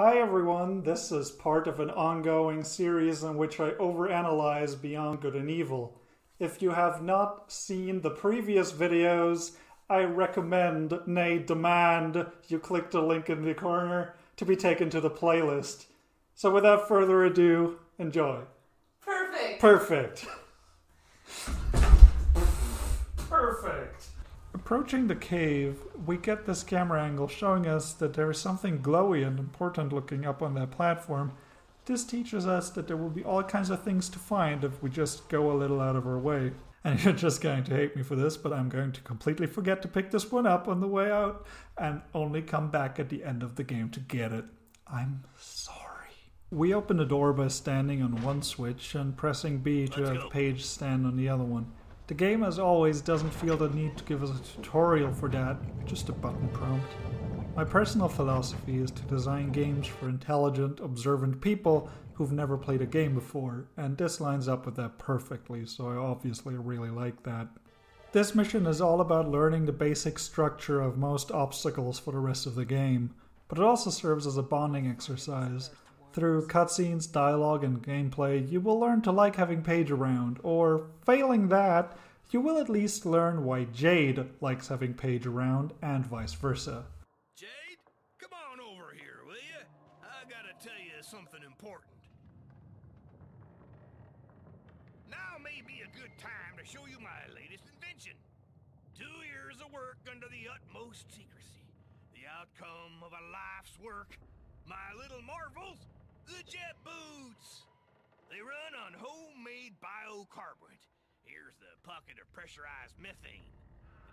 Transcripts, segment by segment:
Hi everyone, this is part of an ongoing series in which I overanalyze Beyond Good and Evil. If you have not seen the previous videos, I recommend, nay demand, you click the link in the corner to be taken to the playlist. So without further ado, enjoy. Perfect! Perfect! Perfect! Approaching the cave, we get this camera angle showing us that there is something glowy and important looking up on that platform. This teaches us that there will be all kinds of things to find if we just go a little out of our way. And you're just going to hate me for this, but I'm going to completely forget to pick this one up on the way out and only come back at the end of the game to get it. I'm sorry. We open the door by standing on one switch and pressing B to have Paige stand on the other one. The game, as always, doesn't feel the need to give us a tutorial for that, just a button prompt. My personal philosophy is to design games for intelligent, observant people who've never played a game before, and this lines up with that perfectly, so I obviously really like that. This mission is all about learning the basic structure of most obstacles for the rest of the game, but it also serves as a bonding exercise. Through cutscenes, dialogue, and gameplay, you will learn to like having Paige around, or, failing that, you will at least learn why Jade likes having Paige around, and vice versa. Jade, come on over here, will you? I gotta tell you something important. Now may be a good time to show you my latest invention. 2 years of work under the utmost secrecy. The outcome of a life's work. My little marvels. The jet boots! They run on homemade biocarburant. Here's the pocket of pressurized methane.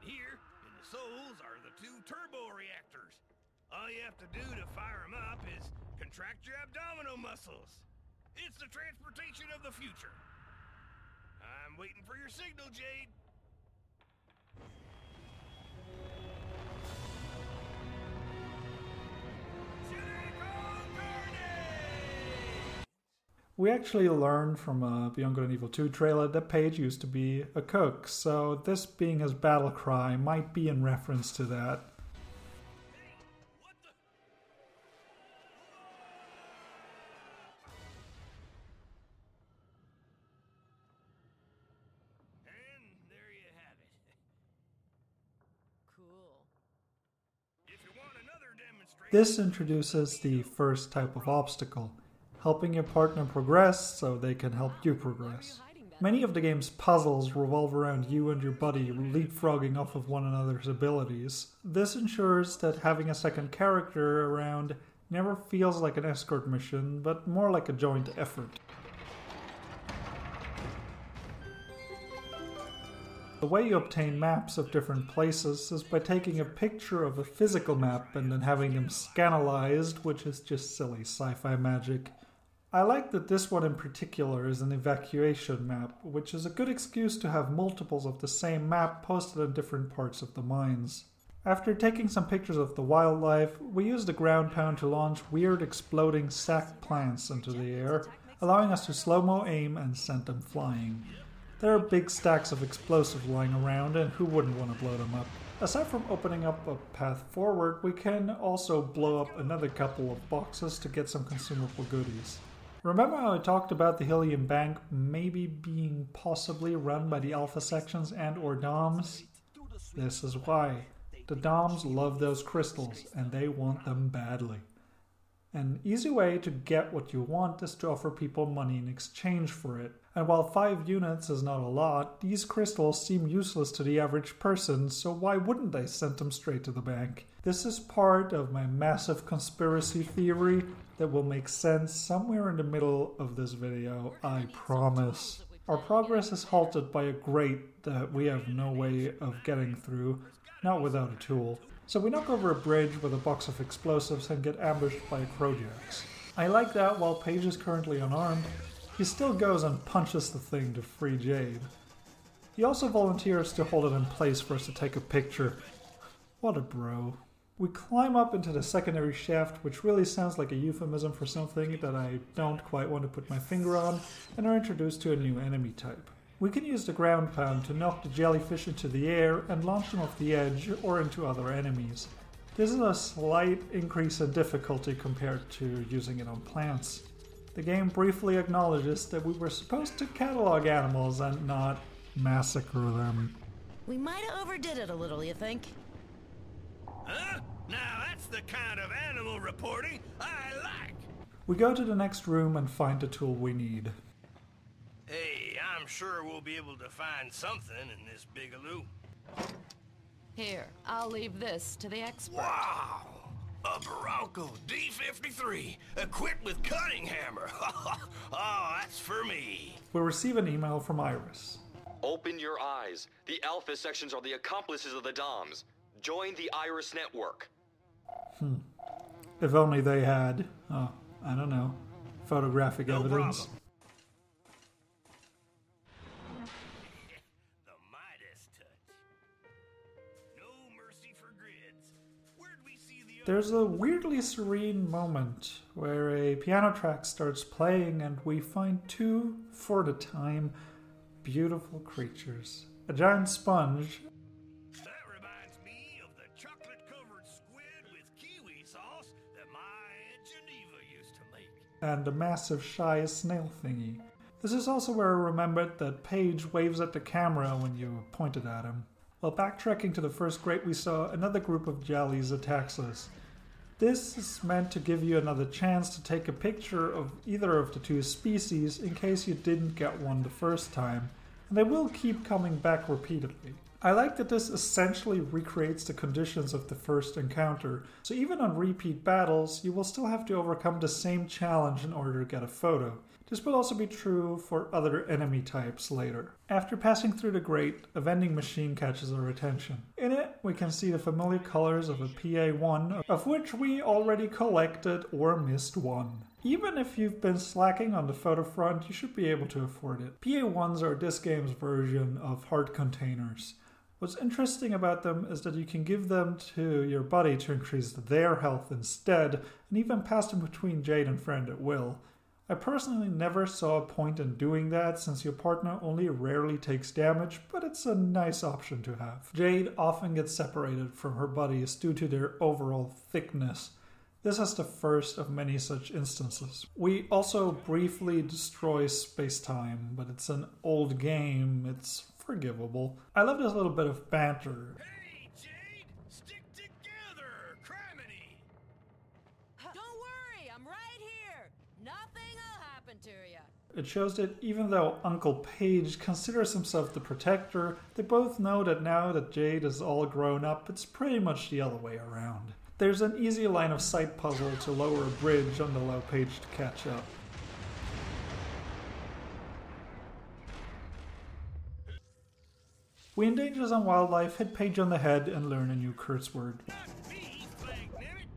And here, in the soles, are the 2 turbo reactors. All you have to do to fire them up is contract your abdominal muscles. It's the transportation of the future. I'm waiting for your signal, Jade. We actually learned from Beyond Good and Evil 2 trailer that Paige used to be a cook, so this being his battle cry might be in reference to that. And there you have it. Cool. If you want another demonstration... This introduces the first type of obstacle, helping your partner progress so they can help you progress. Many of the game's puzzles revolve around you and your buddy leapfrogging off of one another's abilities. This ensures that having a second character around never feels like an escort mission, but more like a joint effort. The way you obtain maps of different places is by taking a picture of a physical map and then having them scanalized, which is just silly sci-fi magic. I like that this one in particular is an evacuation map, which is a good excuse to have multiples of the same map posted in different parts of the mines. After taking some pictures of the wildlife, we used the ground pound to launch weird exploding sack plants into the air, allowing us to slow-mo aim and send them flying. There are big stacks of explosives lying around, and who wouldn't want to blow them up? Aside from opening up a path forward, we can also blow up another couple of boxes to get some consumable goodies. Remember how I talked about the Helium Bank maybe being possibly run by the Alpha sections and or DOMs? This is why. The DOMs love those crystals, and they want them badly. An easy way to get what you want is to offer people money in exchange for it. And while 5 units is not a lot, these crystals seem useless to the average person, so why wouldn't they send them straight to the bank? This is part of my massive conspiracy theory that will make sense somewhere in the middle of this video, I promise. Our progress is halted by a grate that we have no way of getting through, not without a tool. So we knock over a bridge with a box of explosives and get ambushed by a Crowjax. I like that while Paige is currently unarmed, he still goes and punches the thing to free Jade. He also volunteers to hold it in place for us to take a picture. What a bro. We climb up into the secondary shaft, which really sounds like a euphemism for something that I don't quite want to put my finger on, and are introduced to a new enemy type. We can use the ground pound to knock the jellyfish into the air and launch them off the edge or into other enemies. This is a slight increase in difficulty compared to using it on plants. The game briefly acknowledges that we were supposed to catalog animals and not massacre them. We might have overdid it a little, you think? Huh? Now that's the kind of animal reporting I like. We go to the next room and find the tool we need. Hey, I'm sure we'll be able to find something in this bigaloo. Here, I'll leave this to the expert. Wow! A Bronco D53, equipped with cutting hammer. Oh, that's for me. We receive an email from Iris. Open your eyes. The Alpha sections are the accomplices of the DOMs. Join the Iris network. If only they had, I don't know, photographic No evidence. problem. The Midas touch. No mercy for grids. Where'd we see the There's a weirdly serene moment where a piano track starts playing and we find two, for the time, beautiful creatures. A giant sponge That reminds me of the chocolate-covered squid with kiwi sauce that my Aunt Geneva used to make. and a massive shy snail thingy. This is also where I remembered that Paige waves at the camera when you pointed at him. While backtracking to the first grate, we saw another group of jellies attacks us. This is meant to give you another chance to take a picture of either of the two species in case you didn't get one the first time, and they will keep coming back repeatedly. I like that this essentially recreates the conditions of the first encounter, so even on repeat battles, you will still have to overcome the same challenge in order to get a photo. This will also be true for other enemy types later. After passing through the grate, a vending machine catches our attention. In it, we can see the familiar colors of a PA1, of which we already collected or missed one. Even if you've been slacking on the photo front, you should be able to afford it. PA1s are this game's version of heart containers. What's interesting about them is that you can give them to your buddy to increase their health instead, and even pass them between Jade and friend at will. I personally never saw a point in doing that since your partner only rarely takes damage, but it's a nice option to have. Jade often gets separated from her buddies due to their overall thickness. This is the first of many such instances. We also briefly destroy space-time, but it's an old game, it's forgivable. I love this little bit of banter. Hey, Jade! Stick together! Criminy! Don't worry, I'm right here. Nothing'll happen to you. It shows that even though Uncle Page considers himself the protector, they both know that now that Jade is all grown up, it's pretty much the other way around. There's an easy line of sight puzzle to lower a bridge and allow Page to catch up. We endanger some wildlife, hit Page on the head, and learn a new curse word. Not me, flag nabbit.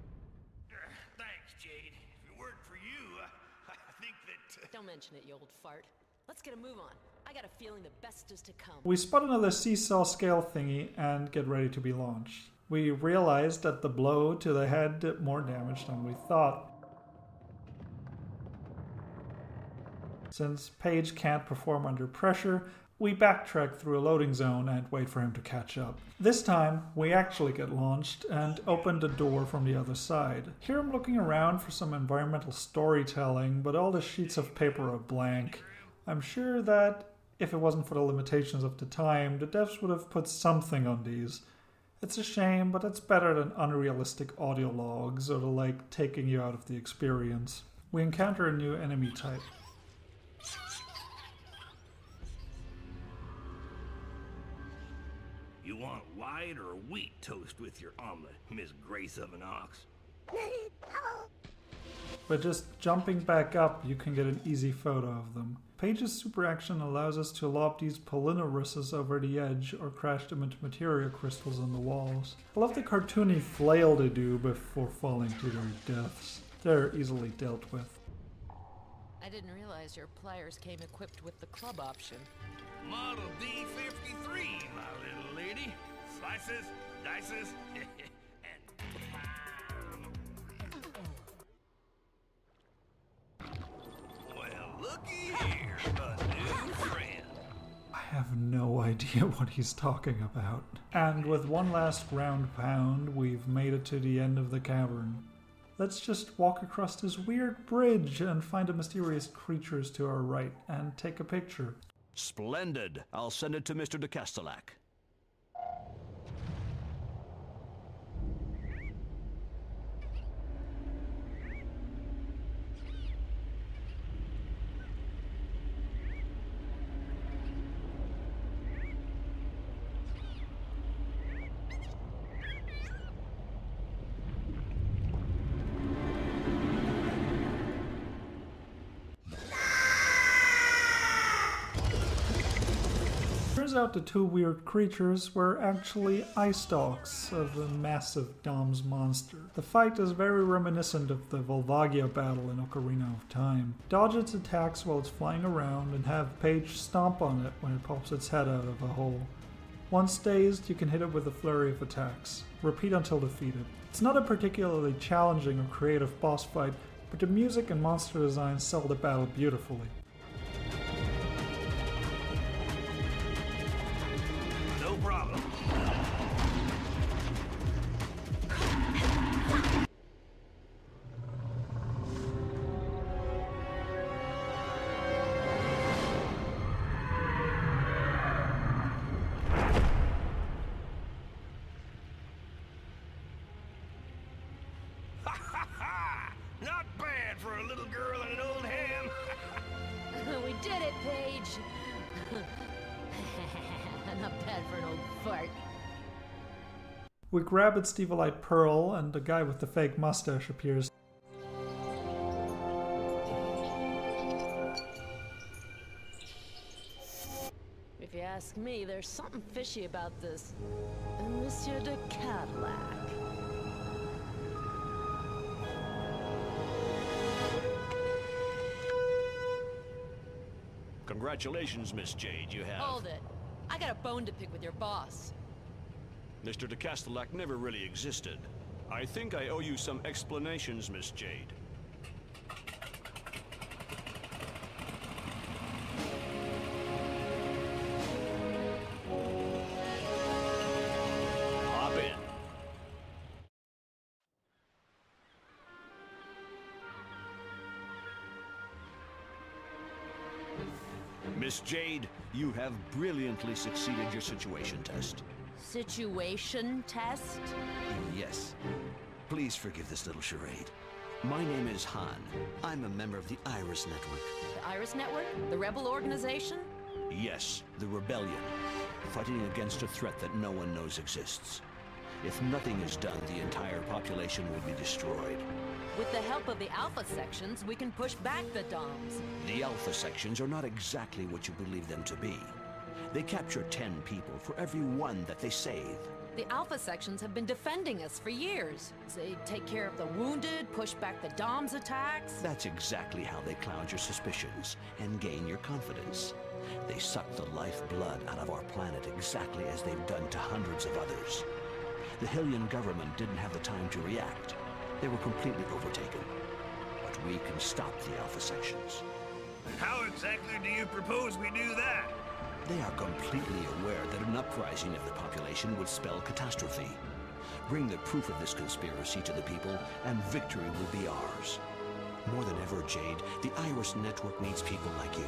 Thanks, Jade. If it weren't for you, I think that... Don't mention it, you old fart. Let's get a move on. I got a feeling the best is to come. We spot another seesaw scale thingy and get ready to be launched. We realize that the blow to the head did more damage than we thought. Since Page can't perform under pressure, we backtrack through a loading zone and wait for him to catch up. This time, we actually get launched and open the door from the other side. Here I'm looking around for some environmental storytelling, but all the sheets of paper are blank. I'm sure that if it wasn't for the limitations of the time, the devs would have put something on these. It's a shame, but it's better than unrealistic audio logs or the like taking you out of the experience. We encounter a new enemy type. You want white or wheat toast with your omelet, Miss Grace of an Ox? By just jumping back up, you can get an easy photo of them. Page's super action allows us to lob these polynoruses over the edge or crash them into materia crystals on the walls. I love the cartoony flail they do before falling to their deaths. They're easily dealt with. I didn't realize your pliers came equipped with the club option. Model D53, my little lady. Slices, dices, and... Well, looky here, a new friend. I have no idea what he's talking about. And with one last ground pound, we've made it to the end of the cavern. Let's just walk across this weird bridge and find the mysterious creatures to our right and take a picture. Splendid. I'll send it to Mr. de Castellac. Turns out the two weird creatures were actually ice dogs of a massive Dom's monster. The fight is very reminiscent of the Volvagia battle in Ocarina of Time. Dodge its attacks while it's flying around and have Paige stomp on it when it pops its head out of a hole. Once dazed, you can hit it with a flurry of attacks. Repeat until defeated. It's not a particularly challenging or creative boss fight, but the music and monster design sell the battle beautifully. No problem. Not bad for a little girl and an old ham. We did it, Paige! Not bad for an old fart. We grab its Stevelite Pearl, and the guy with the fake mustache appears. If you ask me, there's something fishy about this Monsieur de Cadillac. Congratulations, Miss Jade. You have... Hold it. I got a bone to pick with your boss. Mr. de Castellac never really existed. I think I owe you some explanations, Miss Jade. Hop in. Miss Jade, you have brilliantly succeeded your situation test. Situation test? Yes. Please forgive this little charade. My name is Han. I'm a member of the Iris Network. The Iris Network? The rebel organization? Yes, the rebellion. Fighting against a threat that no one knows exists. If nothing is done, the entire population will be destroyed. With the help of the Alpha sections, we can push back the Doms. The Alpha sections are not exactly what you believe them to be. They capture 10 people for every one that they save. The Alpha sections have been defending us for years. They take care of the wounded, push back the Doms' attacks. That's exactly how they cloud your suspicions and gain your confidence. They suck the lifeblood out of our planet exactly as they've done to hundreds of others. The Hylian government didn't have the time to react. They were completely overtaken. But we can stop the Alpha sections. How exactly do you propose we do that? They are completely aware that an uprising of the population would spell catastrophe. Bring the proof of this conspiracy to the people, and victory will be ours. More than ever, Jade, the Iris Network needs people like you.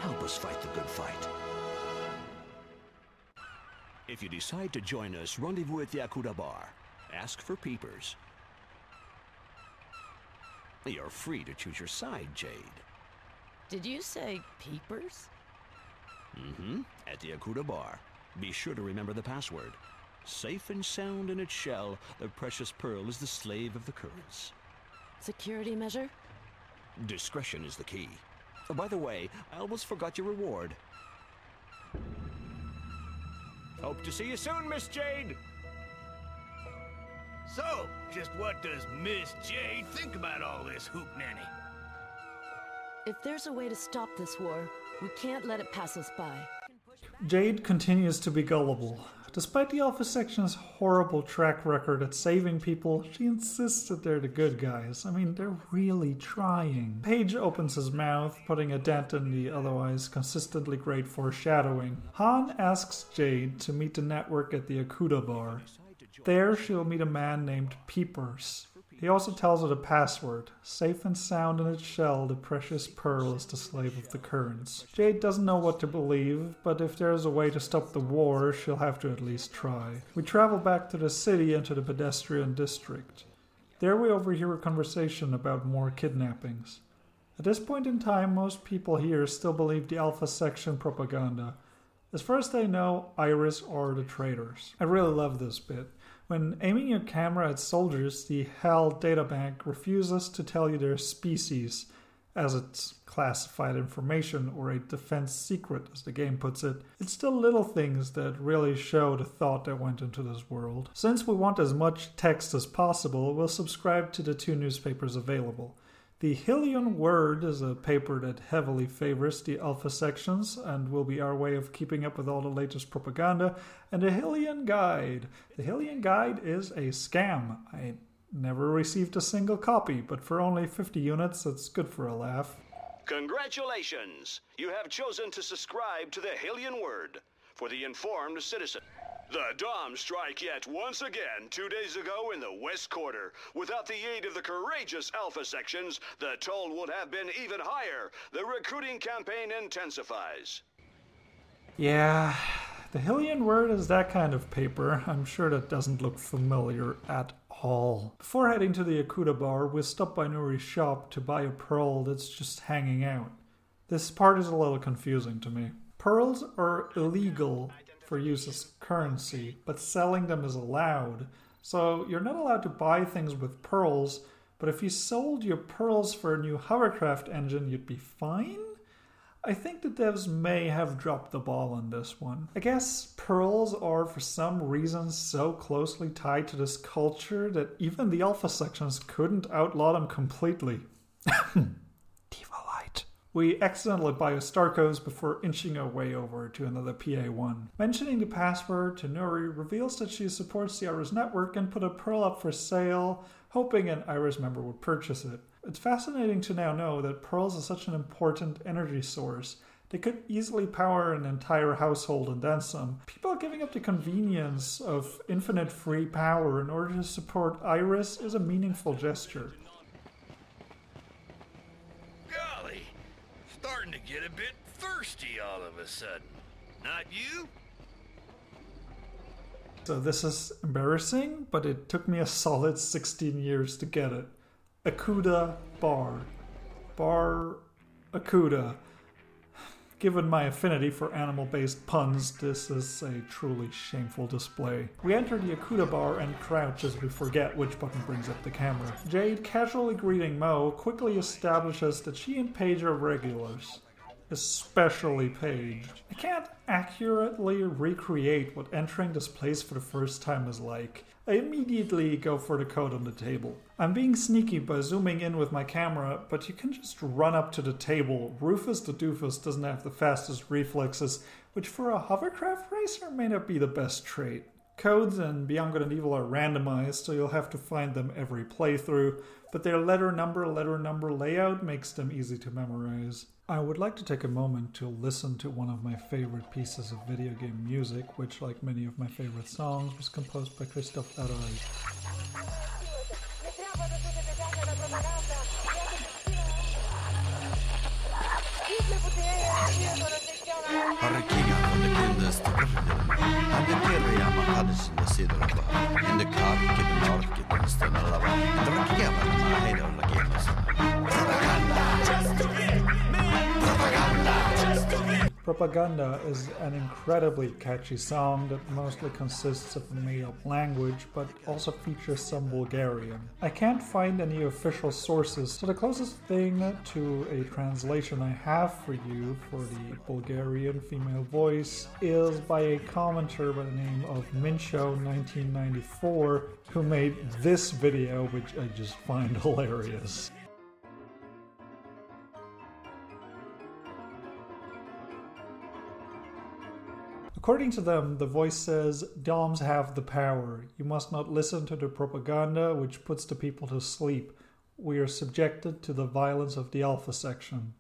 Help us fight the good fight. If you decide to join us, rendezvous at the Akuda Bar. Ask for peepers. You're free to choose your side, Jade. Did you say peepers? Mm-hmm. At the Akuda Bar. Be sure to remember the password. Safe and sound in its shell, the precious pearl is the slave of the currents. Security measure? Discretion is the key. Oh, by the way, I almost forgot your reward. Hope to see you soon, Miss Jade! So, just what does Miss Jade think about all this hoop-nanny? If there's a way to stop this war, we can't let it pass us by. Jade continues to be gullible. Despite the Alpha Section's horrible track record at saving people, she insists that they're the good guys. I mean, they're really trying. Paige opens his mouth, putting a dent in the otherwise consistently great foreshadowing. Han asks Jade to meet the network at the Akuda bar. There, she'll meet a man named Peepers. He also tells her the password. Safe and sound in its shell, the precious pearl is the slave of the currents. Jade doesn't know what to believe, but if there's a way to stop the war, she'll have to at least try. We travel back to the city and to the pedestrian district. There we overhear a conversation about more kidnappings. At this point in time, most people here still believe the Alpha Section propaganda. As far as they know, Iris are the traitors. I really love this bit. When aiming your camera at soldiers, the HAL databank refuses to tell you their species, as it's classified information or a defense secret, as the game puts it. It's still little things that really show the thought that went into this world. Since we want as much text as possible, we'll subscribe to the 2 newspapers available. The Hylian Word is a paper that heavily favors the Alpha Sections and will be our way of keeping up with all the latest propaganda, and the Hylian Guide. The Hylian Guide is a scam. I never received a single copy, but for only 50 units, it's good for a laugh. Congratulations! You have chosen to subscribe to the Hylian Word for the informed citizen. The Doms strike yet once again 2 days ago in the West Quarter. Without the aid of the courageous Alpha Sections, the toll would have been even higher. The recruiting campaign intensifies. Yeah, the Hylian Word is that kind of paper. I'm sure that doesn't look familiar at all. Before heading to the Akuda bar, we stop by Nuri's shop to buy a pearl that's just hanging out. This part is a little confusing to me. Pearls are illegal for use as currency, but selling them is allowed. So you're not allowed to buy things with pearls, but if you sold your pearls for a new hovercraft engine, you'd be fine? I think the devs may have dropped the ball on this one. I guess pearls are for some reason so closely tied to this culture that even the Alpha Sections couldn't outlaw them completely. We accidentally buy a Starkos before inching our way over to another PA1. Mentioning the password to Nuri reveals that she supports the Iris network and put a pearl up for sale, hoping an Iris member would purchase it. It's fascinating to now know that pearls are such an important energy source. They could easily power an entire household and then some. People giving up the convenience of infinite free power in order to support Iris is a meaningful gesture. Starting to get a bit thirsty all of a sudden. Not you? So this is embarrassing, but it took me a solid 16 years to get it. Akuda bar. Bar Akuda. Given my affinity for animal-based puns, this is a truly shameful display. We enter the Akuda bar and crouch as we forget which button brings up the camera. Jade, casually greeting Mo, quickly establishes that she and Paige are regulars. Especially Paige. I can't accurately recreate what entering this place for the first time is like. I immediately go for the code on the table. I'm being sneaky by zooming in with my camera, but you can just run up to the table. Rufus the Doofus doesn't have the fastest reflexes, which for a hovercraft racer may not be the best trait. Codes in Beyond Good and Evil are randomized, so you'll have to find them every playthrough, but their letter number layout makes them easy to memorize. I would like to take a moment to listen to one of my favorite pieces of video game music, which, like many of my favorite songs, was composed by Christoph Aroy. Propaganda is an incredibly catchy song that mostly consists of a made-up language, but also features some Bulgarian. I can't find any official sources, so the closest thing to a translation I have for you for the Bulgarian female voice is by a commenter by the name of Mincho1994, who made this video, which I just find hilarious. According to them, the voice says, "Doms have the power. You must not listen to the propaganda which puts the people to sleep. We are subjected to the violence of the Alpha section."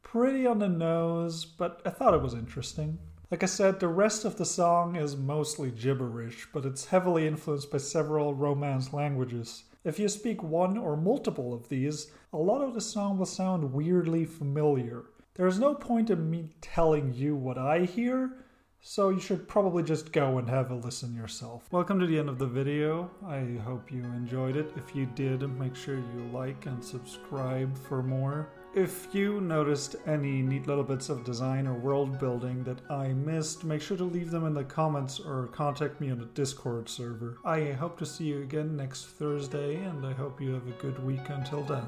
Pretty on the nose, but I thought it was interesting. Like I said, the rest of the song is mostly gibberish, but it's heavily influenced by several Romance languages. If you speak one or multiple of these, a lot of the song will sound weirdly familiar. There is no point in me telling you what I hear, so you should probably just go and have a listen yourself. Welcome to the end of the video. I hope you enjoyed it. If you did, make sure you like and subscribe for more. If you noticed any neat little bits of design or world building that I missed, make sure to leave them in the comments or contact me on the Discord server. I hope to see you again next Thursday, and I hope you have a good week until then.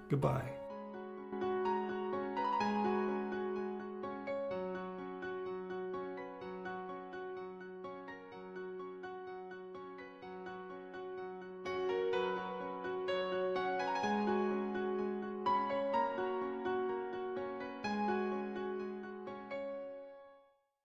Goodbye.